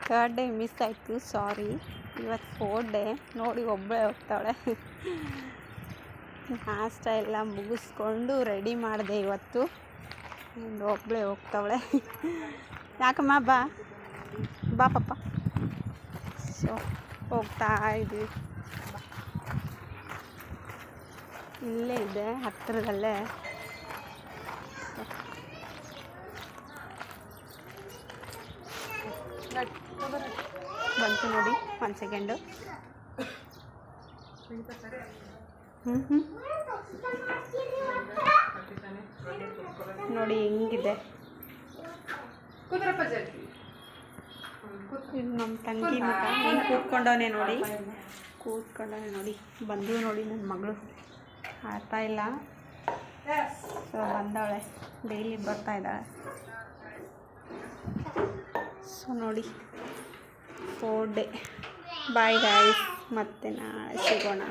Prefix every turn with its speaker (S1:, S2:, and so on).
S1: Third day miss ಆಯಿತು, ಸಾರಿ. ಇವತ್ತು 4th day. ನೋಡಿ ಒಬ್ಬಳೇ ಹೋಗ್ತಾಳೆ. ನಾಷ್ಟ ಎಲ್ಲ ಮುಗಿಸ್ಕೊಂಡು ರೆಡಿ ಮಾಡಿದೆ ಇವತ್ತು. ಒಬ್ಬಳೇ ಹೋಗ್ತಾವಳೆ. ಯಾಕಮ್ಮ ಬಾ ಬಾ ಪಾಪ. ಸೊ ಹೋಗ್ತಾ ಇದ್ವಿ. ಇಲ್ಲೇ ಇದೆ ಹತ್ತಿರದಲ್ಲೇ. ಬಂತು ನೋಡಿ, 1 ಸೆಕೆಂಡು. ನೋಡಿ ಹೆಂಗಿದೆ. ಇದು ನಮ್ಮ ತಂಗಿ ಮಗ ಏನು ಕೂತ್ಕೊಂಡವನೇ ನೋಡಿ, ಬಂದು ನೋಡಿ ನನ್ನ ಮಗಳು ಆಡ್ತಾ ಇಲ್ಲ. ಸೊ ಬಂದವಳೆ, ಡೈಲಿ ಬರ್ತಾ ಇದ್ದಾಳೆ. ಸೊ ನೋಡಿ 4th ಡೇ. ಬಾಯ್ ಗಾಯ್ಸ್, ಮತ್ತೆ ನಾಳೆ ಸಿಗೋಣ.